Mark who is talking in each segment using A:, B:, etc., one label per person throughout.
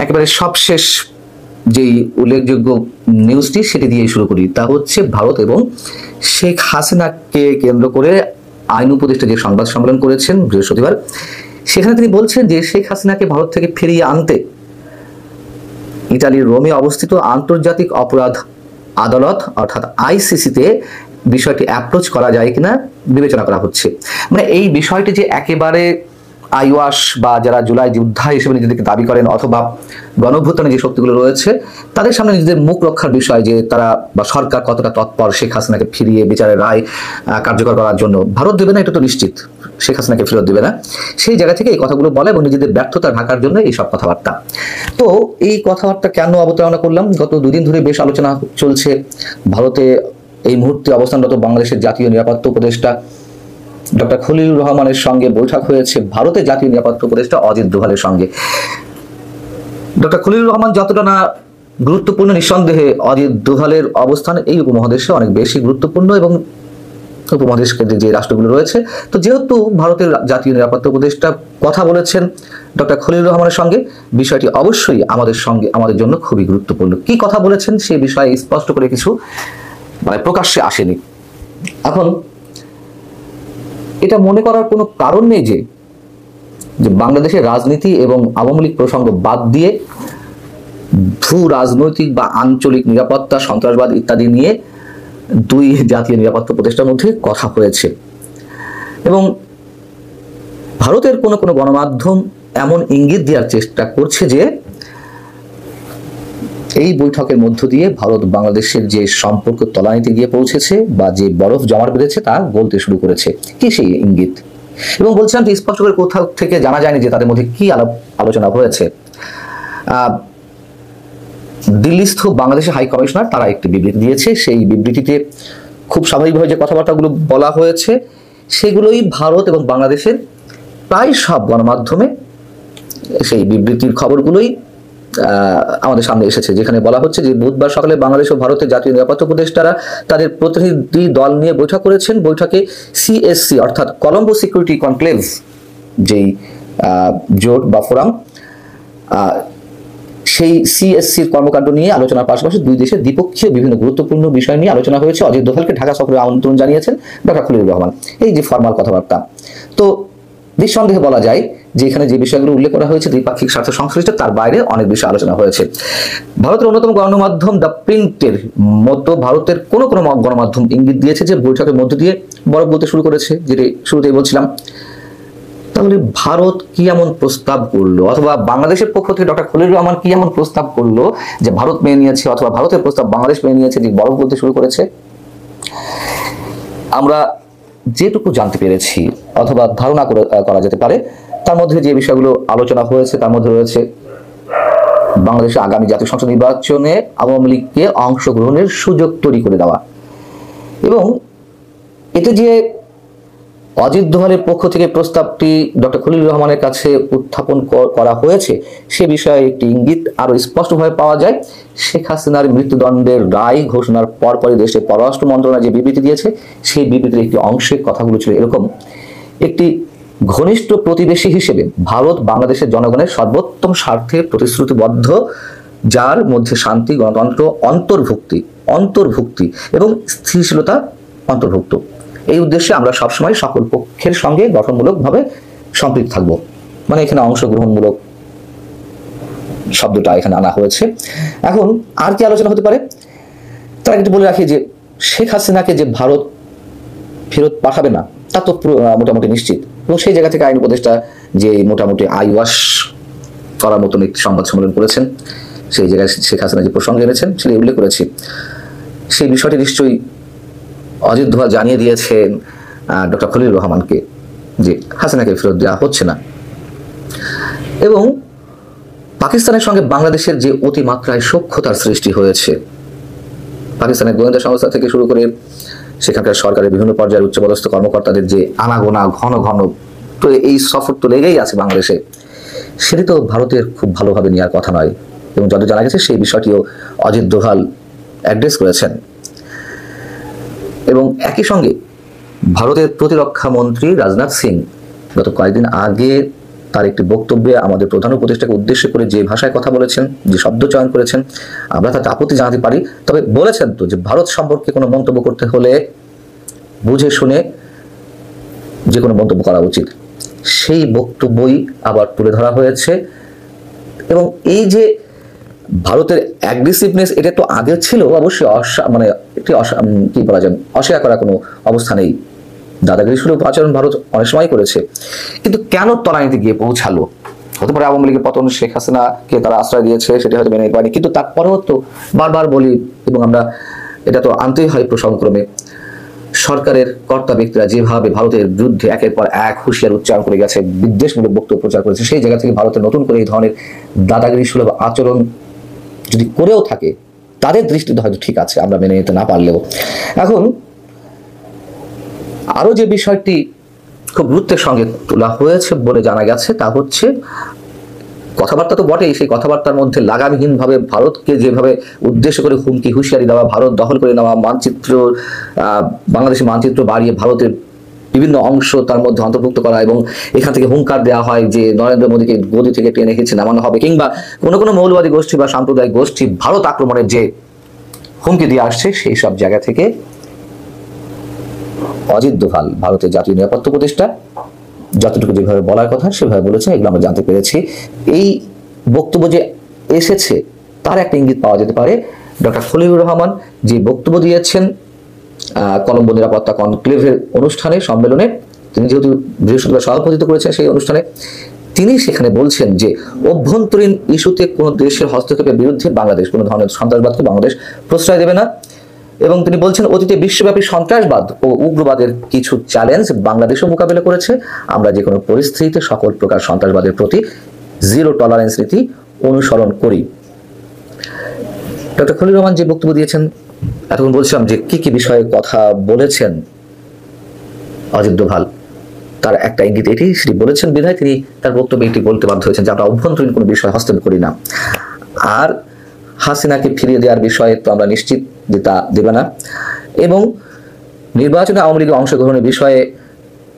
A: একেবারে সবশেষ যেই উল্লেখযোগ্য নিউজটি সেটি দিয়ে শুরু করি, তা হচ্ছে ভারত এবং শেখ হাসিনাকে কেন্দ্র করে আইন উপদেষ্টা যে সংবাদ সম্মেলন করেছেন বৃহস্পতিবার, সেখানে তিনি বলছেন যে শেখ হাসিনাকে ভারত থেকে ফিরিয়ে আনতে ইতালির রোমে অবস্থিত আন্তর্জাতিক অপরাধ আদালত অর্থাৎ আইসিসিতে বিষয়টি অ্যাপ্রোচ করা যায় কিনা বিবেচনা করা হচ্ছে। মানে এই বিষয়টি যে একেবারে আইওয়াস বা যারা জুলাই যোদ্ধা হিসেবে নিজেদেরকে দাবি করেন অথবা গণঅভ্যুত্থানে যে শক্তিগুলো রয়েছে তাদের সামনে নিজেদের মুখ রক্ষার বিষয় যে তারা বা সরকার কতটা তৎপর শেখ হাসিনাকে ফিরিয়ে বিচারের রায় কার্যকর করার জন্য, ভারত দেবে না এটা তো নিশ্চিত, শেখ হাসিনাকে ফেরত দেবে না, সেই জায়গা থেকে এই কথাগুলো বলে এবং নিজেদের ব্যর্থতা ঢাকার জন্য এই সব কথাবার্তা। তো এই কথাবার্তা কেন অবতারণা করলাম, গত দুদিন ধরে বেশ আলোচনা চলছে ভারতে এই মুহূর্তে অবস্থানরত বাংলাদেশের জাতীয় নিরাপত্তা উপদেষ্টা ডক্টর খলিলুর রহমানের সঙ্গে বৈঠক হয়েছে ভারতের জাতীয় নিরাপত্তা উপদেষ্টা অজিত দোভালের সঙ্গে। ডক্টর খলিলুর রহমান যতটা না গুরুত্বপূর্ণ, নিঃসন্দেহে অজিত দোভালের অবস্থান এই উপমহাদেশে অনেক বেশি গুরুত্বপূর্ণ এবং উপমহাদেশ কেন্দ্রিক যে রাষ্ট্রগুলো রয়েছে। তো যেহেতু ভারতের জাতীয় নিরাপত্তা উপদেষ্টা কথা বলেছেন ডক্টর খলিলুর রহমানের সঙ্গে, বিষয়টি অবশ্যই আমাদের জন্য খুবই গুরুত্বপূর্ণ। কি কথা বলেছেন সে বিষয়ে স্পষ্ট করে কিছু প্রকাশ্যে আসেনি। এখন এটা মনে করার কোনো কারণ নেই যে বাংলাদেশের রাজনীতি এবং আওয়ামী লীগ প্রসঙ্গ বাদ দিয়ে ভূ রাজনৈতিক বা আঞ্চলিক নিরাপত্তা, সন্ত্রাসবাদ ইত্যাদি নিয়ে দুই জাতীয় নিরাপত্তা উপদেষ্টার মধ্যে কথা হয়েছে এবং ভারতের কোনো কোনো গণমাধ্যম এমন ইঙ্গিত দেওয়ার চেষ্টা করছে যে এই বৈঠকের মধ্য দিয়ে ভারত বাংলাদেশের যে সম্পর্ক তলানিতে গিয়ে পৌঁছেছে বা যে বরফ জমাট বেঁধেছে তা গলতে শুরু করেছে। কি সেই ইঙ্গিত? এবং বলছিলাম যে স্পষ্ট করে কোথাও থেকে জানা যায়নি যে তাদের মধ্যে কি আলোচনা হয়েছে। দিল্লিস্থ বাংলাদেশের হাই কমিশনার তারা একটি বিবৃতি দিয়েছে, সেই বিবৃতিতে খুব স্বাভাবিকভাবে যে কথাবার্তাগুলো বলা হয়েছে সেগুলোই ভারত এবং বাংলাদেশের প্রায় সব গণমাধ্যমে সেই বিবৃতির খবরগুলোই আমাদের সামনে এসেছে, যেখানে বলা হচ্ছে যে বুধবার সকালে বাংলাদেশ ও ভারতের জাতীয় নিরাপত্তা উপদেষ্টারা তাদের প্রতিনিধি দল নিয়ে বৈঠক করেছেন। বৈঠকে সিএসসি অর্থাৎ কলম্বো সিকিউরিটি কনক্লেভ যেই জোট বা ফোরাম, সেই সিএসসির কর্মকাণ্ড নিয়ে আলোচনার পাশাপাশি দুই দেশের দ্বিপক্ষীয় বিভিন্ন গুরুত্বপূর্ণ বিষয় নিয়ে আলোচনা হয়েছে। অজিত দোভালকে ঢাকা সফরে আমন্ত্রণ জানিয়েছেন ডক্টর খলিলুর রহমান। এই যে ফরমাল কথাবার্তা, তো নিঃসন্দেহে বলা যায় যে এখানে যে বিষয়গুলো উল্লেখ করা হয়েছে দ্বিপাক্ষিক স্বার্থ সংশ্লিষ্ট, তার বাইরে অনেক বিষয় আলোচনা হয়েছে। ভারতের অন্যতম গণমাধ্যম দ্য প্রিন্টের মতো ভারতের কোনো কোনো গণমাধ্যম ইঙ্গিত দিয়েছে যে বৈঠকের মধ্য দিয়ে বরফ গলতে শুরু করেছে, যেটি শুরুতেই বলছিলাম। তাহলে ভারত কি এমন প্রস্তাব করলো অথবা বাংলাদেশের পক্ষ থেকে ডক্টর খলিলুর রহমান কি এমন প্রস্তাব করলো যে ভারত মেনে নিয়েছে অথবা ভারতের প্রস্তাব বাংলাদেশ মেনে নিয়েছে যে বরফ গলতে শুরু করেছে? আমরা যেটুকু জানতে পেরেছি অথবা ধারণা করা যেতে পারে, তার মধ্যে যে বিষয়গুলো আলোচনা হয়েছে তার মধ্যে রয়েছে বাংলাদেশের আগামী জাতীয় সংসদ নির্বাচনে আওয়ামী লীগকে অংশগ্রহণের সুযোগ তৈরি করে দেওয়া এবং এতে যে অজিত দোভালের পক্ষ থেকে প্রস্তাবটি ডক্টর খলিলুর রহমানের কাছে উত্থাপন করা হয়েছে সে বিষয়ে একটি ইঙ্গিত আরো স্পষ্টভাবে পাওয়া যায়। শেখ হাসিনার মৃত্যুদণ্ডের রায় ঘোষণার পরপরই দেশের পররাষ্ট্র মন্ত্রণালয় যে বিবৃতি দিয়েছে সেই বিবৃতির একটি অংশে কথাগুলো ছিল এরকম: একটি ঘনিষ্ঠ প্রতিবেশী হিসেবে ভারত বাংলাদেশের জনগণের সর্বোত্তম স্বার্থে প্রতিশ্রুতিবদ্ধ, যার মধ্যে শান্তি, গণতন্ত্র অন্তর্ভুক্তি এবং স্থিতিশীলতা অন্তর্ভুক্ত। এই উদ্দেশ্যে আমরা সবসময় সকল পক্ষের সঙ্গে গঠনমূলকভাবে সম্পৃক্ত থাকবো। মানে এখানে অংশগ্রহণমূলক শব্দটা এখানে আনা হয়েছে। এখন আর কি আলোচনা হতে পারে তারা একটু বলে রাখি যে শেখ হাসিনাকে যে ভারত ফেরত পাঠাবে না তা তো মোটামুটি নিশ্চিত এবং সেই জায়গা থেকে আইন উপদেষ্টা যে মোটামুটি আইওয়াস করার মতন একটি সংবাদ সম্মেলন করেছেন, সেই জায়গায় শেখ হাসিনা যে প্রসঙ্গ এনেছেন সেটি উল্লেখ করেছি। সেই বিষয়টি নিশ্চয়ই অজিত দোভাল জানিয়ে দিয়েছেন ডক্টর খলিলুর রহমানকে যে হাসিনাকে ফেরত দেওয়া হচ্ছে না। এবং পাকিস্তানের সঙ্গে বাংলাদেশের যে অতিমাত্রায় সখ্যতার সৃষ্টি হয়েছে, পাকিস্তানের গোয়েন্দা সংস্থা থেকে শুরু করে সেখানকার সরকারের বিভিন্ন পর্যায়ের উচ্চপদস্থ কর্মকর্তাদের যে আনাগোনা ঘন ঘন, তো এই সফর তো লেগেই আছে বাংলাদেশে, সেটি তো ভারতের খুব ভালোভাবে নেওয়ার কথা নয় এবং যত জানা গেছে সেই বিষয়টিও অজিত দোভাল অ্যাড্রেস করেছেন। এবং একই সঙ্গে ভারতের প্রতিরক্ষা মন্ত্রী রাজনাথ সিং গত কয়েকদিন আগে তার একটি বক্তব্যে আমাদের প্রধান উপদেষ্টাকে উদ্দেশ্য করে যে ভাষায় কথা বলেছেন, যে শব্দ চয়ন করেছেন, আমরা তাতে আপত্তি জানাতে পারি। তবে বলেছেন তো যে ভারত সম্পর্কে কোনো মন্তব্য করতে হলে বুঝে শুনে যে কোনো মন্তব্য করা উচিত। সেই বক্তব্যই আবার তুলে ধরা হয়েছে। এবং এই যে ভারতের অ্যাগ্রেসিভনেস, এটা তো আগে ছিল অবশ্যই, মানে একটি কি বলা যায়, অস্বীকার করার কোনো অবস্থা নেই। দাদাগিরি সুলভ আচরণ ভারত অনেক সময় করেছে, কিন্তু কেন তলানিতে গিয়ে পৌঁছালো? হতে পারে আওয়ামী লীগের পতন, শেখ হাসিনাকে তারা আশ্রয় দিয়েছে, সেটা হয়তো মেনে নিতে পারেনি, কিন্তু তারপরেও তো বারবার বলি এবং আমরা এটা তো আনতেই হয় প্রসঙ্গক্রমে, সরকারের কর্তা ব্যক্তিরা যেভাবে ভারতের বিরুদ্ধে একের পর এক হুঁশিয়ার উচ্চারণ করে গেছে, বিদ্বেষমূলক বক্তব্য প্রচার করেছে, সেই জায়গা থেকে ভারতের নতুন করে এই ধরনের দাদাগিরি সুলভ আচরণ যদি করেও থাকে, তাদের দৃষ্টিতে হয়তো ঠিক আছে, আমরা মেনে নিতে না পারলেও। এখন আরো যে বিষয়টি খুব গুরুত্বের সঙ্গে তোলা হয়েছে বলে জানা গেছে, তা হচ্ছে কথাবার্তা তো বটেই, সেই কথাবার্তার মধ্যে লাগামহীনভাবে ভারতকে যেভাবে উদ্দেশ্য করে হুমকি হুঁশিয়ারি দেওয়া, ভারত দখল করে নেওয়া, মানচিত্র, বাংলাদেশের মানচিত্র বাড়িয়ে ভারতের বিভিন্ন অংশ তার মধ্যে অন্তর্ভুক্ত করা, এবং এখান থেকে হুঙ্কার দেওয়া হয় যে নরেন্দ্র মোদীকে গদি থেকে টেনে হেঁচে নামানো হবে, কিংবা কোনো কোনো মৌলবাদী গোষ্ঠী বা সাম্প্রদায়িক গোষ্ঠী ভারত আক্রমণের যে হুমকি দিয়ে আসছে, সেই সব জায়গা থেকে অজিত দোভাল, ভারতের জাতীয় নিরাপত্তা উপদেষ্টা, যতটুকু যেভাবে বলার কথা সেভাবে বলেছে, এগুলো আমরা জানতে পেরেছি। এই বক্তব্য যে এসেছে তার একটা ইঙ্গিত পাওয়া যেতে পারে। ডক্টর খলিলুর রহমান যে বক্তব্য দিয়েছেন কলম্বো নিরাপত্তা কনক্লেভের অনুষ্ঠানে, সম্মেলনে, তিনি যেহেতু বৃহস্পতিবার সভাপতিত্ব করেছেন সেই অনুষ্ঠানে, তিনি সেখানে বলছেন যে অভ্যন্তরীণ ইস্যুতে কোনো দেশের হস্তক্ষেপের বিরুদ্ধে বাংলাদেশ কোনো ধরনের সন্ত্রাসবাদকে বাংলাদেশ প্রশ্রয় দেবে না। এবং তিনি বলছেন অতীতে বিশ্বব্যাপী সন্ত্রাসবাদ ও উগ্রবাদের কিছু চ্যালেঞ্জ বাংলাদেশও মোকাবিলা করেছে, আমরা যে কোনো পরিস্থিতিতে সকল প্রকার সন্ত্রাসবাদের প্রতি জিরো টলারেন্স নীতি অনুসরণ করি। ডক্টর খলিলুর রহমান যে বক্তব্য দিয়েছেন, এতক্ষণ বলছিলাম যে কি কি বিষয়ে কথা বলেছেন অজিত দোভাল, তার একটা ইঙ্গিত এটি সেটি বলেছেন বিধায় তিনি তার বক্তব্যে এটি বলতে বাধ্য হয়েছেন যে আমরা অভ্যন্তরীণ কোনো বিষয়ে হস্তক্ষেপ করি না। আর হাসিনাকে ফিরিয়ে দেওয়ার বিষয়ে তো আমরা নিশ্চিত যে তা দেবে না, এবং নির্বাচনে আওয়ামী লীগের অংশগ্রহণের বিষয়ে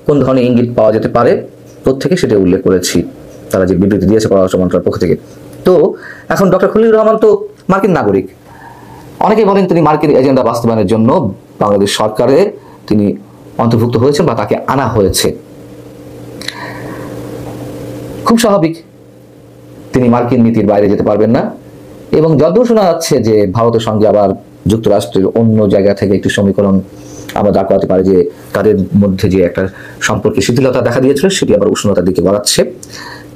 A: কোন ধরনের ইঙ্গিত পাওয়া যেতে পারে প্রত্যেকে সেটা উল্লেখ করেছি, তারা যে বিবৃতি দিয়েছে পররাষ্ট্র মন্ত্রণালয়ের পক্ষ থেকে। তো এখন ডক্টর খলিলুর রহমান তো মার্কিন নাগরিক, অনেকেই বলেন তিনি মার্কিন এজেন্ডা বাস্তবায়নের জন্য বাংলাদেশ সরকারে তিনি অন্তর্ভুক্ত হয়েছেন বা তাকে আনা হয়েছে। খুব স্বাভাবিক, তিনি মার্কিন নীতির বাইরে যেতে পারবেন না, এবং যতদূর শোনা যাচ্ছে যে ভারতের সঙ্গে আবার যুক্তরাষ্ট্রের অন্য জায়গা থেকে একটি সমীকরণ আমরা দাঁড় করাতে পারি যে তাদের মধ্যে যে একটা সম্পর্কে শিথিলতা দেখা দিয়েছিল সেটি আবার উষ্ণতার দিকে বাড়াচ্ছে।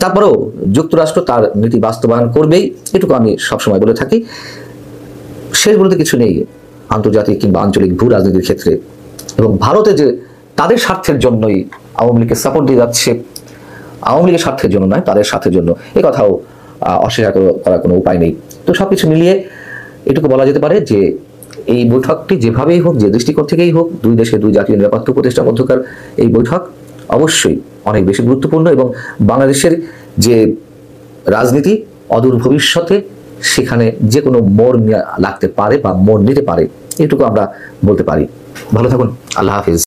A: তারপরেও যুক্তরাষ্ট্র তার নীতি বাস্তবায়ন করবেই, এটুকু আমি সবসময় বলে থাকি। শেষ বলতে কিছু নেই আন্তর্জাতিক কিংবা আঞ্চলিক ভূ রাজনীতির ক্ষেত্রে, এবং ভারতে যে তাদের স্বার্থের জন্যই আওয়ামী লীগকে সাপোর্ট দিয়ে যাচ্ছে, আওয়ামী লীগের স্বার্থের জন্য নয়, তাদের স্বার্থের জন্য, এ কথাও অস্বীকার করার কোনো উপায় নেই। তো সবকিছু মিলিয়ে এটুকু বলা যেতে পারে যে এই বৈঠকটি যেভাবেই হোক, যে দৃষ্টিকোণ থেকেই হোক, দুই দেশের দুই জাতীয় নিরাপত্তা উপদেষ্টার মধ্যকার এই বৈঠক অবশ্যই অনেক বেশি গুরুত্বপূর্ণ, এবং বাংলাদেশের যে রাজনীতি অদূর ভবিষ্যতে সেখানে যে কোনো মোড় লাগতে পারে বা মোড় নিতে পারে, এটুকু আমরা বলতে পারি। ভালো থাকুন, আল্লাহ হাফিজ।